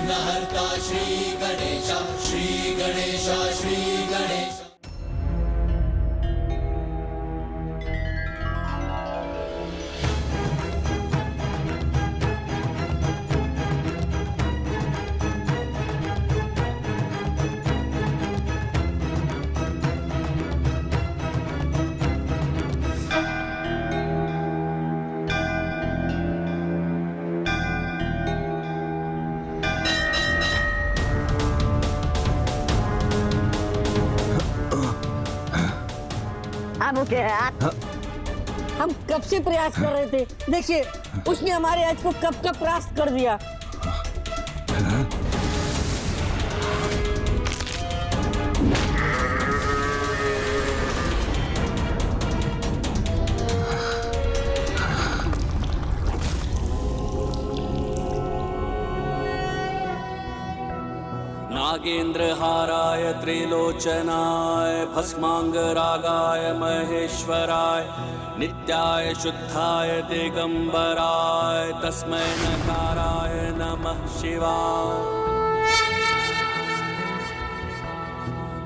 विघ्नहर्ता श्री गणेश, श्री गणेश, श्री गणेश। अब क्या यार, हम कब से प्रयास कर रहे थे, देखिए उसने हमारे आज को कब का परास्त कर दिया। नागेन्द्रहाराय त्रिलोचनाय भस्मांगरागाय महेश्वराय नित्याय शुद्धाय दिगंबराय तस्मै नकाराय नमः शिवाय।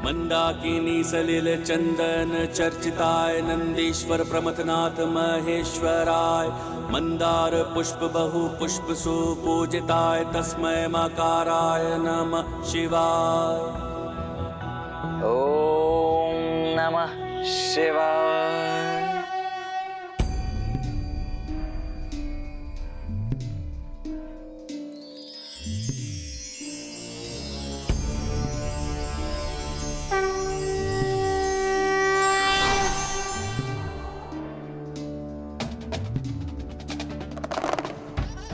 मंदाकिनी सलिल चंदन चर्चिताय नंदीश्वर प्रमथनाथ महेश्वराय मंदार पुष्प बहु पुष्प सुपूजिताय तस्मै मकाराय नमः शिवाय। ओम नमः शिवाय।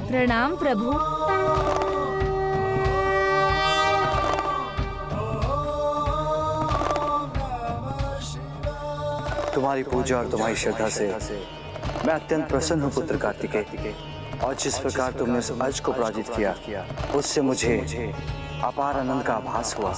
प्रणाम प्रभु। तुम्हारी पूजा और तुम्हारी श्रद्धा से मैं अत्यंत प्रसन्न हूँ पुत्र कार्तिकेय। और जिस प्रकार तुमने उस अर्ज को पराजित किया उससे मुझे अपार आनंद का आभास हुआ।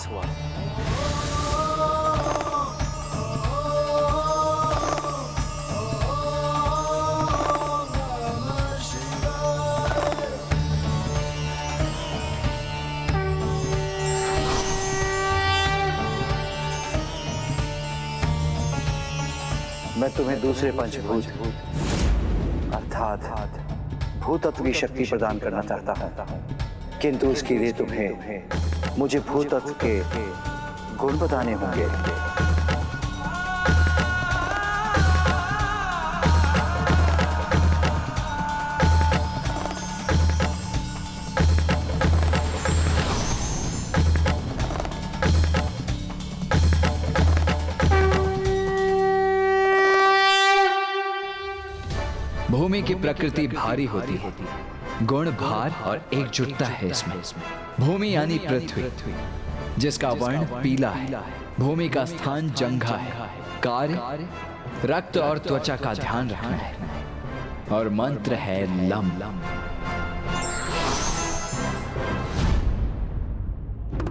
मैं तुम्हें दूसरे पंचभूत अर्थात भूतत्व की शक्ति प्रदान करना चाहता हूं, किंतु उसके लिए तुम्हें मुझे भूतत्व के गुण बताने होंगे। भूमि की प्रकृति भारी होती है, गुण भार और एकजुटता है इसमें। भूमि यानी पृथ्वी, जिसका वर्ण पीला है। भूमि का स्थान जंघा है। कार्य रक्त और त्वचा का ध्यान रखना है और मंत्र है लम।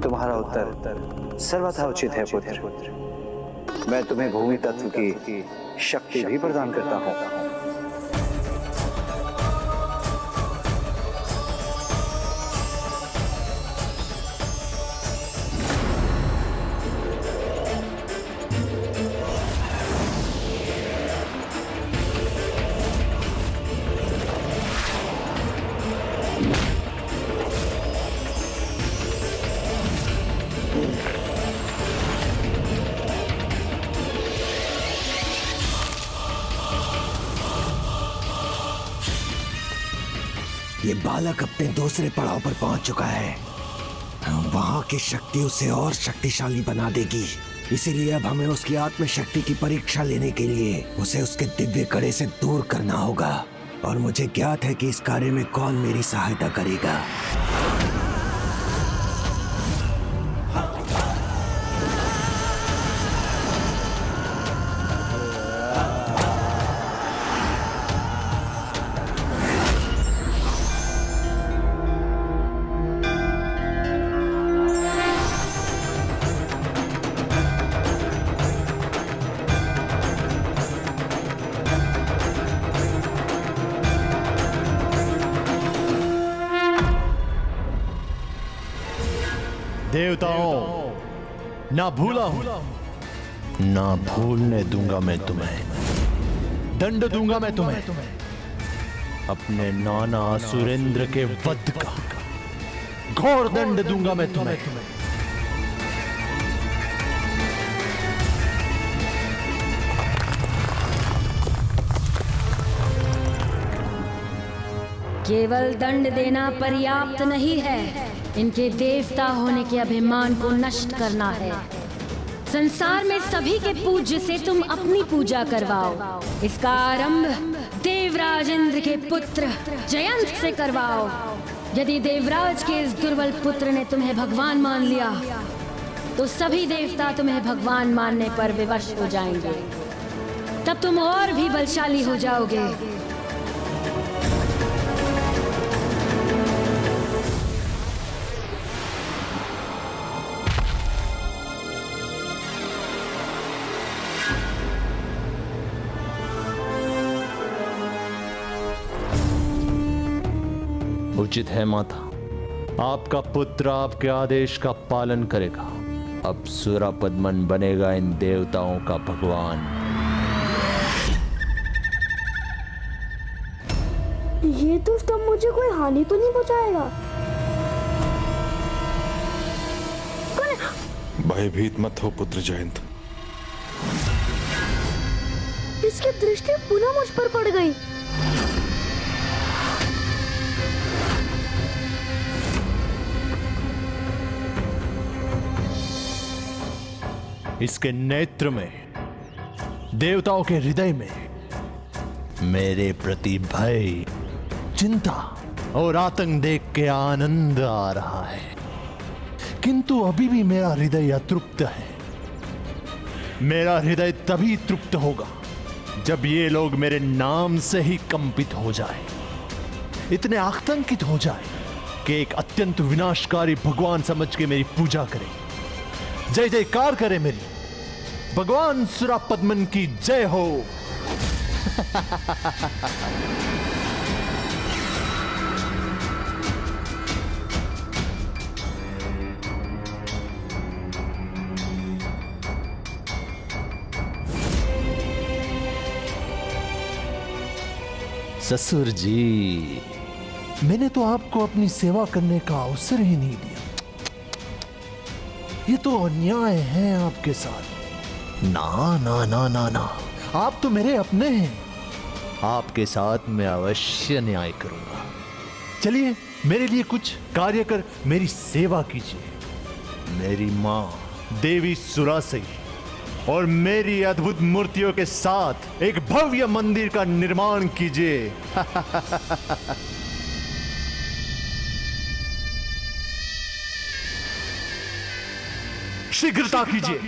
तुम्हारा उत्तर सर्वथा उचित है पुत्र। मैं तुम्हें भूमि तत्व की शक्ति भी प्रदान करता हूं। ये बालक अपने दूसरे पड़ाव पर पहुंच चुका है। वहां की शक्ति उसे और शक्तिशाली बना देगी। इसीलिए अब हमें उसकी आत्म शक्ति की परीक्षा लेने के लिए उसे उसके दिव्य कड़े से दूर करना होगा। और मुझे ज्ञात है कि इस कार्य में कौन मेरी सहायता करेगा। देवताओं, ना भूला हूं, ना भूलने दूंगा मैं तुम्हें। दंड दूंगा मैं तुम्हें अपने नाना असुरेंद्र के वध का। घोर दंड दूंगा मैं तुम्हें। केवल दंड देना पर्याप्त नहीं है, इनके देवता होने के अभिमान को नष्ट करना है। संसार में सभी के पूज्य से तुम अपनी पूजा करवाओ। इसका आरंभ देवराज इंद्र के पुत्र जयंत से करवाओ। यदि देवराज के इस दुर्बल पुत्र ने तुम्हें भगवान मान लिया, तो सभी देवता तुम्हें भगवान मानने पर विवश हो जाएंगे। तब तुम और भी बलशाली हो जाओगे। उचित है माता, आपका पुत्र आपके आदेश का पालन करेगा। अब सुरापद्मन बनेगा इन देवताओं का भगवान। ये दुष्ट अब मुझे कोई हानि तो नहीं पहुंचाएगा? भयभीत मत हो पुत्र जयंत। इसकी दृष्टि पुनः मुझ पर पड़ गई। इसके नेत्र में, देवताओं के हृदय में मेरे प्रति भय, चिंता और आतंक देख के आनंद आ रहा है। किंतु अभी भी मेरा हृदय अतृप्त है। मेरा हृदय तभी तृप्त होगा जब ये लोग मेरे नाम से ही कंपित हो जाए, इतने आतंकित हो जाए कि एक अत्यंत विनाशकारी भगवान समझ के मेरी पूजा करें, जय जयकार करे मेरी। भगवान सुरापद्मन की जय हो। ससुर जी, मैंने तो आपको अपनी सेवा करने का अवसर ही नहीं दिया। ये तो अन्याय है आपके साथ। ना ना ना ना ना, आप तो मेरे अपने हैं। आपके साथ मैं अवश्य न्याय करूंगा। चलिए, मेरे लिए कुछ कार्य कर मेरी सेवा कीजिए। मेरी मां देवी सुरासई और मेरी अद्भुत मूर्तियों के साथ एक भव्य मंदिर का निर्माण कीजिए। शीघ्रता कीजिए।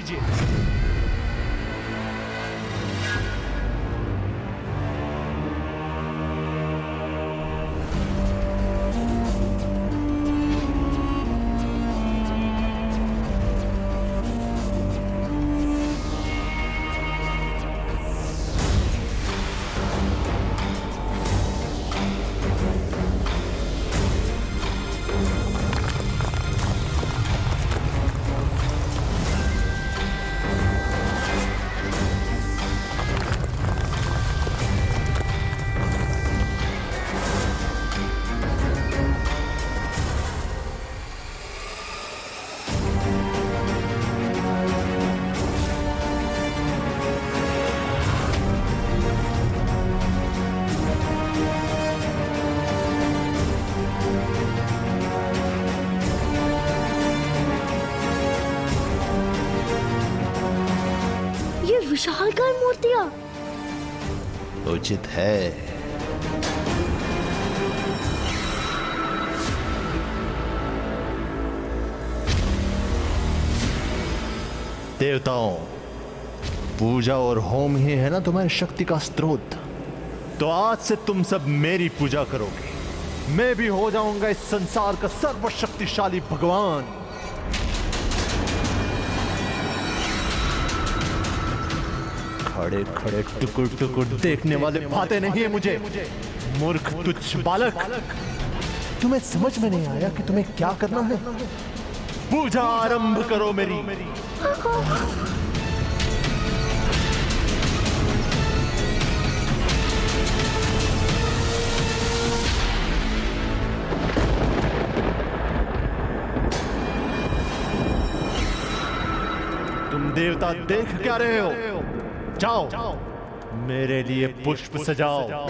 विशालकाय मूर्तियां। उचित है। देवताओं, पूजा और होम ही है ना तुम्हारी शक्ति का स्रोत। तो आज से तुम सब मेरी पूजा करोगे। मैं भी हो जाऊंगा इस संसार का सर्वशक्तिशाली भगवान। खड़े खड़े टुकुर टुकुर देखने वाले भाते नहीं है मुझे। मूर्ख तुच्छ बालक, तुम्हें समझ में नहीं आया कि तुम्हें क्या करना है? पूजा आरंभ करो मेरी। तुम देवता देख क्या रहे हो? जाओ मेरे लिए पुष्प सजाओ।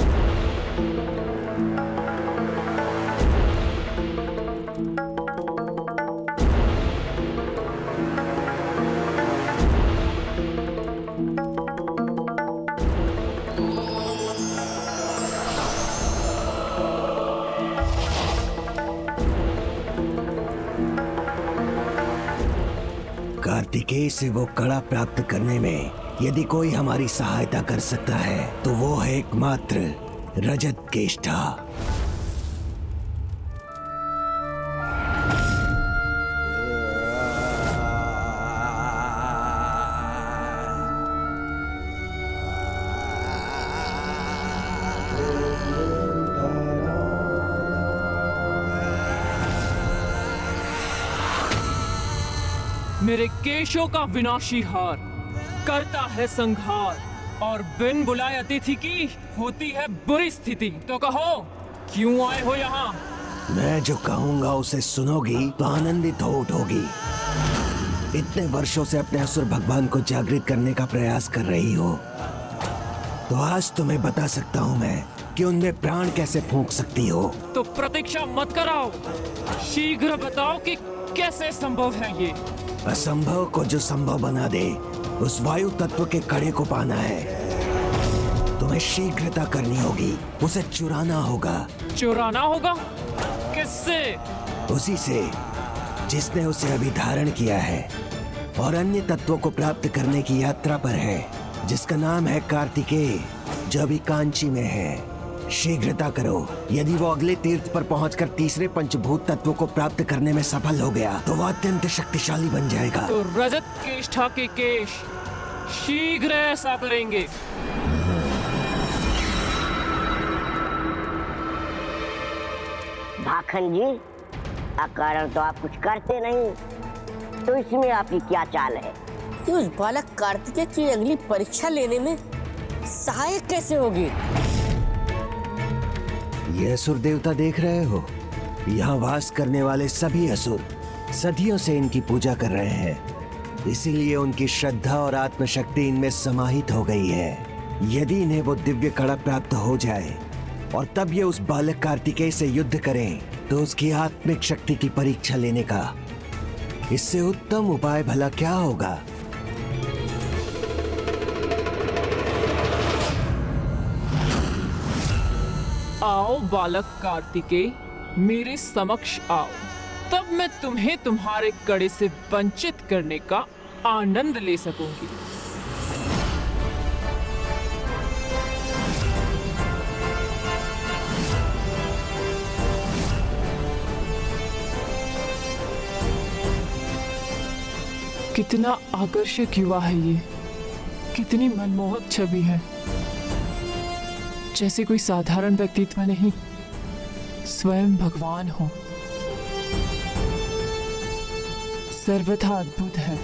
कार्तिकेय से वो कड़ा प्राप्त करने में यदि कोई हमारी सहायता कर सकता है तो वो है एकमात्र रजत केष्ठा। मेरे केशों का विनाशी हार करता है संहार, और बिन बुलाए अतिथि की होती है बुरी स्थिति। तो कहो क्यों आए हो यहाँ? मैं जो कहूंगा उसे सुनोगी तो आनंदित हो उठोगी। इतने वर्षों से अपने असुर भगवान को जागृत करने का प्रयास कर रही हो, तो आज तुम्हें बता सकता हूँ मैं कि उनमें प्राण कैसे फूंक सकती हो। तो प्रतीक्षा मत कराओ, शीघ्र बताओ कि कैसे संभव है ये। असंभव को जो संभव बना दे, उस वायु तत्व के कड़े को पाना है। तुम्हें शीघ्रता करनी होगी, उसे चुराना होगा। चुराना होगा? किससे? उसी से जिसने उसे अभी धारण किया है और अन्य तत्वों को प्राप्त करने की यात्रा पर है, जिसका नाम है कार्तिकेय, जो अभी कांची में है। शीघ्रता करो, यदि वो अगले तीर्थ पर पहुंचकर तीसरे पंचभूत तत्वों को प्राप्त करने में सफल हो गया तो वो अत्यंत शक्तिशाली बन जाएगा। तो रजत केष्ठा के केश शीघ्र ऐसा करेंगे। भाखन जी, अकारण तो आप कुछ करते नहीं, तो इसमें आपकी क्या चाल है कि उस बालक कार्तिकेय की अगली परीक्षा लेने में सहायक कैसे होगी? ये असुर देवता देख रहे हो, यहाँ वास करने वाले सभी असुर सदियों से इनकी पूजा कर रहे हैं, इसीलिए उनकी श्रद्धा और आत्मशक्ति इनमें समाहित हो गई है। यदि इन्हें वो दिव्य कड़ा प्राप्त हो जाए और तब ये उस बालक कार्तिकेय से युद्ध करें, तो उसकी आत्मिक शक्ति की परीक्षा लेने का इससे उत्तम उपाय भला क्या होगा? आओ बालक कार्तिकेय, मेरे समक्ष आओ, तब मैं तुम्हें तुम्हारे कड़े से वंचित करने का आनंद ले सकूंगी। कितना आकर्षक युवा है ये, कितनी मनमोहक छवि है। जैसे कोई साधारण व्यक्तित्व नहीं, स्वयं भगवान हो। सर्वथा अद्भुत है।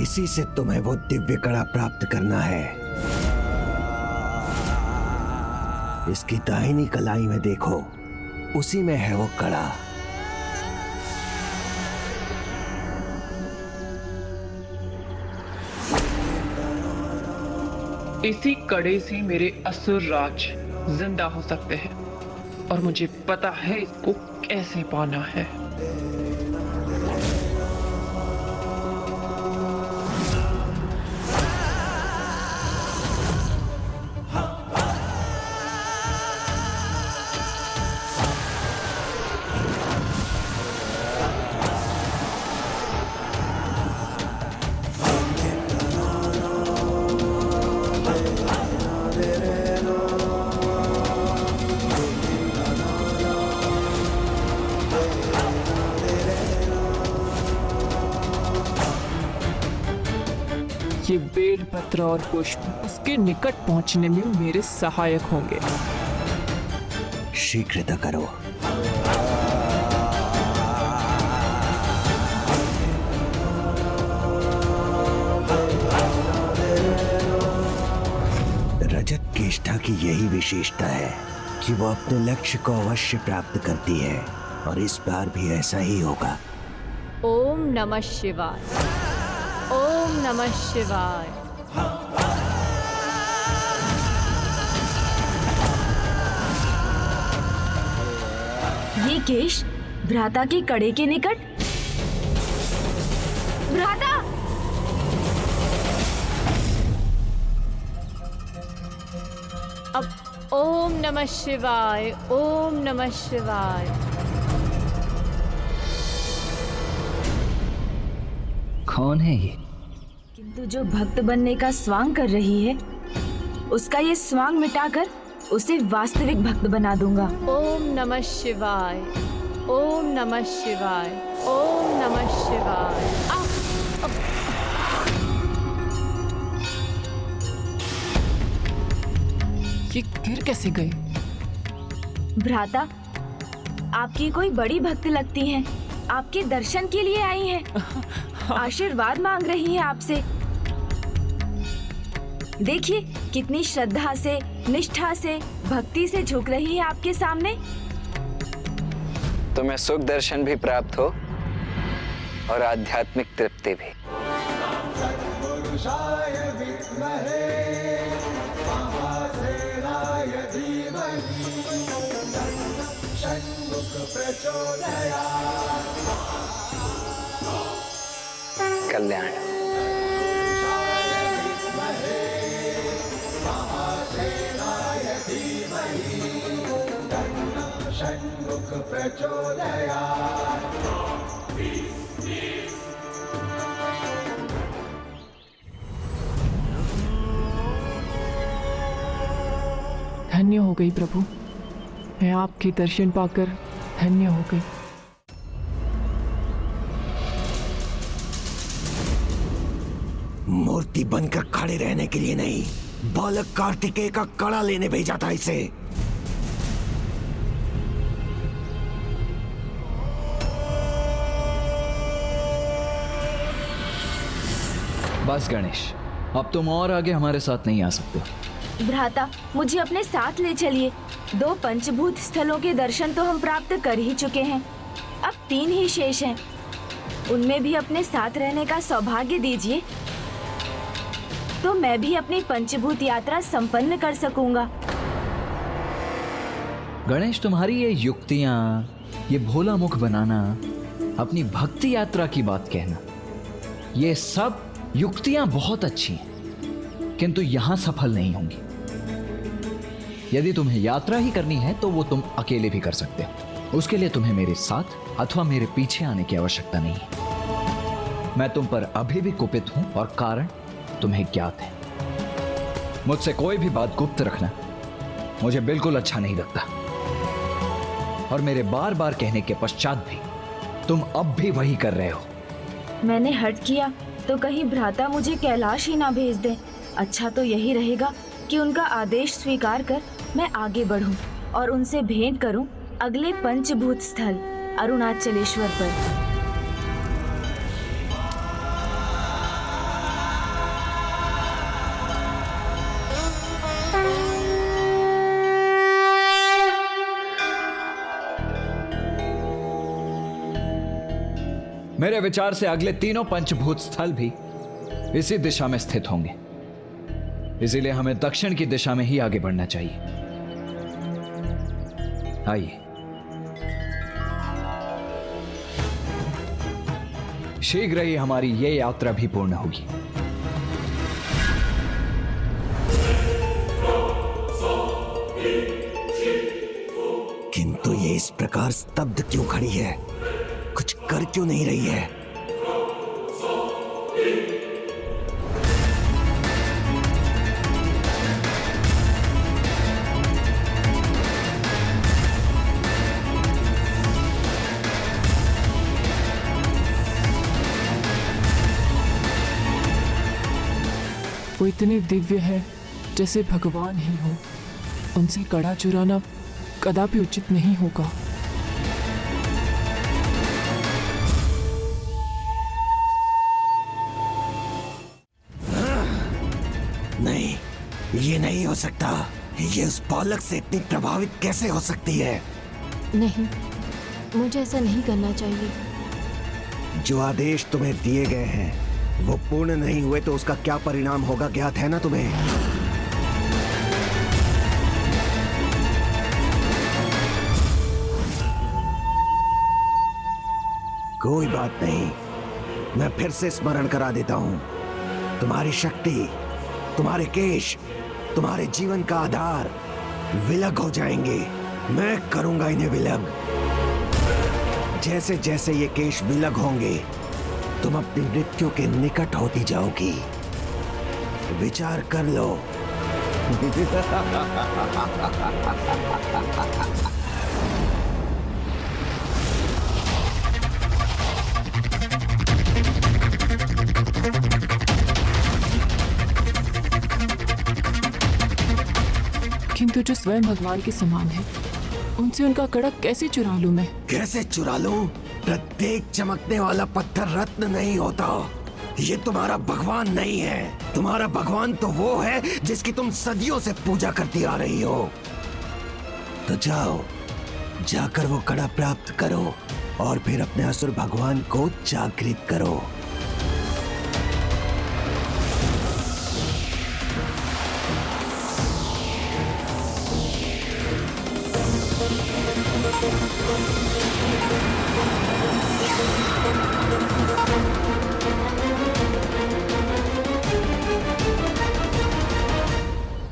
इसी से तुम्हें वो दिव्य कड़ा प्राप्त करना है। इसकी दाहिनी कलाई में देखो, उसी में है वो कड़ा। इसी कड़े से मेरे असुर राज जिंदा हो सकते हैं, और मुझे पता है इसको कैसे पाना है। ये बेल पत्र और पुष्प उसके निकट पहुंचने में मेरे सहायक होंगे। शीघ्रता करो। रजत केष्ठा की यही विशेषता है कि वो अपने लक्ष्य को अवश्य प्राप्त करती है, और इस बार भी ऐसा ही होगा। ओम नमः शिवाय। ओम नमः शिवाय। ये केश भ्राता के कड़े के निकट। भ्राता! अब ओम नमः शिवाय। ओम नमः शिवाय। कौन है ये? किंतु जो भक्त बनने का स्वांग कर रही है, उसका ये स्वांग मिटाकर उसे वास्तविक भक्त बना दूंगा। ओम नमः शिवाय। ओम नमः शिवाय। ओम नमः शिवाय। ये गिर कैसे गए? भ्राता, आपकी कोई बड़ी भक्त लगती हैं। आपके दर्शन के लिए आई हैं। आशीर्वाद मांग रही हैं आपसे। देखिए कितनी श्रद्धा से, निष्ठा से, भक्ति से झुक रही है आपके सामने। तुम्हें सुख दर्शन भी प्राप्त हो और आध्यात्मिक तृप्ति भी। कल्याण। धन्य हो गई प्रभु, मैं आपके दर्शन पाकर धन्य हो गई। मूर्ति बनकर खड़े रहने के लिए नहीं, बालक कार्तिकेय का कड़ा लेने भेजा था इसे। बस गणेश, अब तुम और आगे हमारे साथ नहीं आ सकते। भ्राता, मुझे अपने साथ ले चलिए। 2 पंचभूत स्थलों के दर्शन तो हम प्राप्त कर ही चुके हैं, अब 3 ही शेष हैं। उनमें भी अपने साथ रहने का सौभाग्य दीजिए, तो मैं भी अपनी पंचभूत यात्रा संपन्न कर सकूंगा। गणेश, तुम्हारी ये युक्तियां, ये भोला मुख बनाना, अपनी भक्ति यात्रा की बात कहना, ये सब युक्तियां बहुत अच्छी हैं, किंतु यहां सफल नहीं होंगी। यदि तुम्हें यात्रा ही करनी है तो वो तुम अकेले भी कर सकते हो। उसके लिए तुम्हें मेरे साथ अथवा मेरे पीछे आने की आवश्यकता नहीं है। मैं तुम पर अभी भी कुपित हूं और कारण तुम्हें ज्ञात है। मुझसे कोई भी बात गुप्त रखना मुझे बिल्कुल अच्छा नहीं लगता, और मेरे बार बार कहने के पश्चात भी तुम अब भी वही कर रहे हो। मैंने हट किया तो कहीं भ्राता मुझे कैलाश ही ना भेज दे। अच्छा तो यही रहेगा कि उनका आदेश स्वीकार कर मैं आगे बढ़ूं और उनसे भेंट करूं अगले पंचभूत स्थल अरुणाचलेश्वर पर। मेरे विचार से अगले 3 पंचभूत स्थल भी इसी दिशा में स्थित होंगे, इसीलिए हमें दक्षिण की दिशा में ही आगे बढ़ना चाहिए। आइए, शीघ्र ही हमारी ये यात्रा भी पूर्ण होगी। किंतु ये इस प्रकार स्तब्ध क्यों खड़ी है? कुछ कर क्यों नहीं रही है? वो इतने दिव्य है जैसे भगवान ही हो। उनसे कड़ा चुराना कदापि उचित नहीं होगा। नहीं, ये नहीं हो सकता। ये उस बालक से इतनी प्रभावित कैसे हो सकती है? नहीं, मुझे ऐसा नहीं करना चाहिए। जो आदेश तुम्हें दिए गए हैं वो पूर्ण नहीं हुए तो उसका क्या परिणाम होगा ज्ञात है ना तुम्हें? कोई बात नहीं, मैं फिर से स्मरण करा देता हूं। तुम्हारी शक्ति, तुम्हारे केश, तुम्हारे जीवन का आधार विलग हो जाएंगे। मैं करूंगा इन्हें विलग। जैसे जैसे ये केश विलग होंगे तुम अपनी मृत्यु के निकट होती जाओगी। विचार कर लो। किंतु जो स्वयं भगवान के समान है, उनसे उनका कड़क कैसे चुरा लूं मैं? कैसे चुरा लूं? प्रत्येक चमकने वाला पत्थर रत्न नहीं होता। ये तुम्हारा भगवान नहीं है। तुम्हारा भगवान तो वो है जिसकी तुम सदियों से पूजा करती आ रही हो। तो जाओ, जाकर वो कड़ा प्राप्त करो और फिर अपने असुर भगवान को जागृत करो।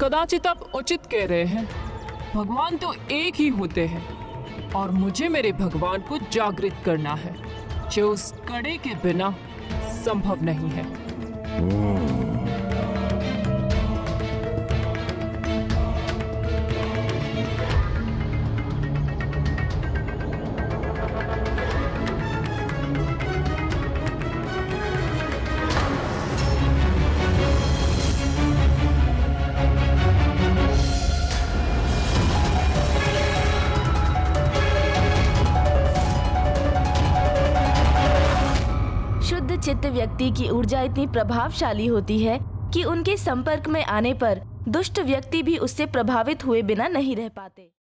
कदाचित आप उचित कह रहे हैं। भगवान तो एक ही होते हैं और मुझे मेरे भगवान को जागृत करना है, जो उस कड़े के बिना संभव नहीं है। चित्त व्यक्ति की ऊर्जा इतनी प्रभावशाली होती है कि उनके संपर्क में आने पर दुष्ट व्यक्ति भी उससे प्रभावित हुए बिना नहीं रह पाते।